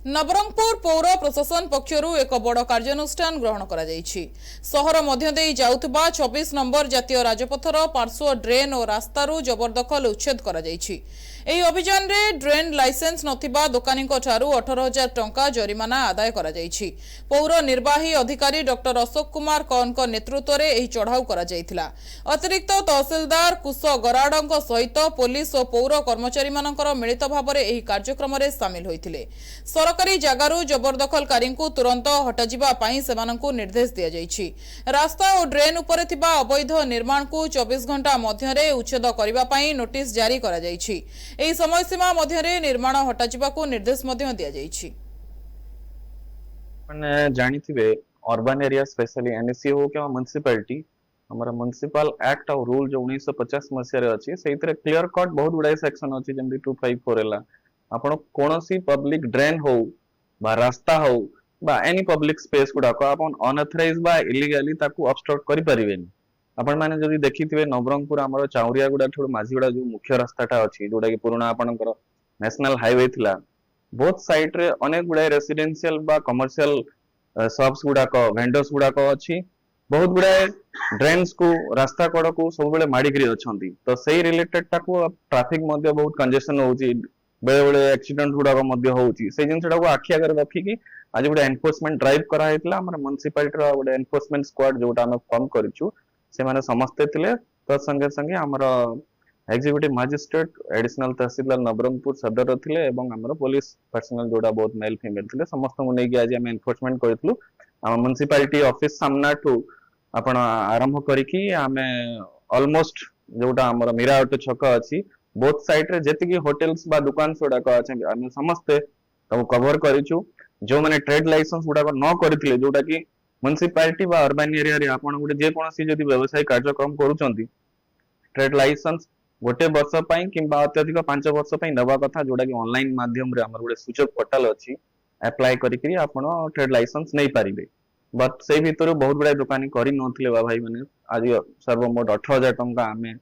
नवरंगपुर पौर प्रशासन पक्षर एक बड़ कार्यानुष्ठान ग्रहण करा जायछि। सहर मध्य देई जाउतबा 24 नंबर जातीय राजपथर पार्श्व ड्रेन और रास्तारू जबरदखल उच्छेद करा जायछि। एही अभियान रे ड्रेन लाइसेंस नथिबा दोकानी ठारू 18,000 टंका जरिमाना आदाय करा जायछि। पौर निर्वाही अधिकारी डॉक्टर अशोक कुमार कौन नेतृत्व में एही चढ़ाऊ करा जायथिला। अतिरिक्त तहसीलदार कुश गराडंक सहित पुलिस और पौर कर्मचारी मानकर मिलित भाव एही कार्यक्रम रे शामिल होइथिले। सरकारी जगारू जबरदखलकारी तुरंत हटाजिबा पई सेमानंकु निर्देश दिया जायछि। रास्ता और ड्रेन उपरे थिबा अवैध निर्माण को 24 घंटा मध्यरे उच्छेद करिबा पई नोटिस जारी करा जायछि। एही समय सीमा मध्यरे निर्माण हटाजिबाकू निर्देश मध्य दिया जायछि। माने जानिथिबे अर्बन एरिया स्पेशली एनएससी हो के म्युनिसिपालिटी हमर म्युनिसिपल एक्ट और रूल जो 1950 मसिया रे अछि सेइतरे क्लियर कट बहुत गुडा सेक्शन अछि जेमि 254 एला आपण कोनोसी पब्लिक ड्रेन हो बा रास्ता हो बा एनी पब्लिक स्पेस गुडा को आपण अनऑथराइज बा इलीगली ताकू ऑब्स्ट्रक्ट करि परिबेनी। आपण माने जदि देखिथिबे नवरंगपुर हमर चाउरिया गुडा ठोड माझीगुडा जो मुख्य रास्ताटा अछि जोडा कि पुराना आपणकर नेशनल हाईवे थिला बोथ साइड रे अनेक गुडा रेसिडेंशियल बा कमर्शियल शॉप्स गुडा को वेंडर्स गुडा को अछि। बहुत गुडा ड्रेन्स को रास्ता कड़ को सब बेले माडी करी अछंती तो सेही रिलेटेड ताकू ट्रैफिक मध्ये बहुत कंजेशन होउची बेले बेले एक्सीडेंट गुडा मध्ये होउची से जिनसटा को आखि आगर रखी कि आज गोटे एनफोर्समेंट ड्राइव करा हेतला हमर म्युनिसिपालिटी रो गोटे एनफोर्समेंट स्क्वाड जोटा हम फॉर्म करिछु से माने समस्त थिले तो संगे संगे हमर एग्जीक्यूटिव मजिस्ट्रेट एडिशनल तहसीलदार नवरंगपुर सदर थिले एवं हमर पुलिस पर्सनल जोड़ा बहुत मेल फीमेल थिले समस्त को नै कि आज हम एनफोर्समेंट करथलु हम म्युनिसिपालिटी ऑफिस सामना ठू आपण आरंभ करिकि हमें ऑलमोस्ट जोटा हमर मीरावट छक अछि बोथ साइड रे जेति कि होटल्स बा दुकान सोडा को अछि हम समस्त तो कवर करिछु जो माने ट्रेड लाइसेंस गुडा को न करथिले जोटा कि म्युनिसिपालिटी बा अर्बन एरिया रे आपण गुटे जे कोनोसी जदि व्यवसाय कार्यक्रम करूचंती ट्रेड लाइसेंस गोटे वर्ष पई किंबा अत्यधिक 5 वर्ष पई नबा कथा जोटा कि ऑनलाइन माध्यम रे हमर गुटे सूचक पोर्टल अछि अप्लाई करिकरी आपण ट्रेड लाइसेंस नै पारिबे बट से भीतर बहुत बड़ा दुकानी करी नथिले बा भाई माने आज सर्वमोट 18,000 टंका हमें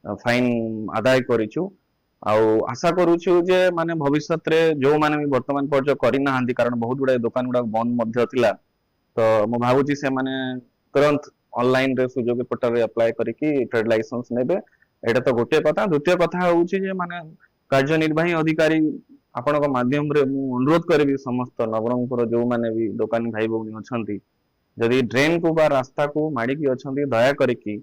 फाइन आदाय करिछु आउ आशा करूछु जे माने भविष्यत रे जो माने भी वर्तमान पर्ज करी नाहंती कारण बहुत बड़ा दुकान गुडा बंद मध्य थिला तो मो भाबुची से माने तुरंत ऑनलाइन रे सुजोग पोर्टल रे अप्लाई करिकि ट्रेड लाइसेंस नेबे एटा तो गोटे कथा। द्वितीय कथा होउची जे माने कार्यनिर्वाही अधिकारी आपनक माध्यम रे मु अनुरोध करबी समस्त नवरंगपुर जो माने भी दुकानी भाई भौनी अछंती जदि ड्रेन को बा रास्ता को माड़ी की अछंती दया करिकि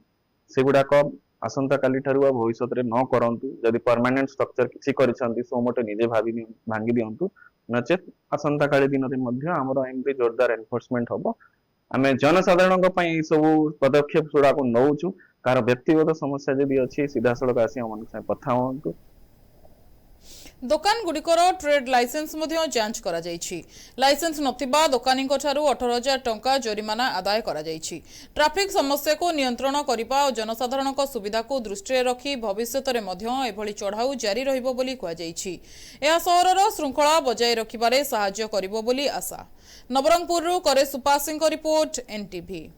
सेगुडा को आसंता काली ठारू भविष्य रे न करंतु जदि परमानेंट स्ट्रक्चर किछि करिसंती सो मोटे निजे भांगी दियंतु नचेत आसंता काली दिन रे मध्य हमर एमपी जोरदार एनफोर्समेंट होबो। आमे जनसाधारण को पई सब पदक्षेप सुडा को नउचु कार व्यक्तिगत समस्या जदि अछि सीधा सड़क आसी हमन से कथा होंतु। दुकान गुड़िकर ट्रेड लाइसेंस जांच करा जायछि। लाइसेंस नथिबा दोकानी ठारू 18,000 टंका जरिमाना आदाय करा जायछि। ट्रैफिक समस्या को नियंत्रण करिबा और जनसाधारण सुविधा को दृष्टि रखी भविष्यत रे मध्य एभली चढ़ाऊ जारी रहिबो बोली कहा जायछि। एहा शहरर श्रृंखला बजाय रखिबारे सहाय्य करिबो बोली आशा। नवरंगपुर करे सुपासिंग रिपोर्ट एनटीवी।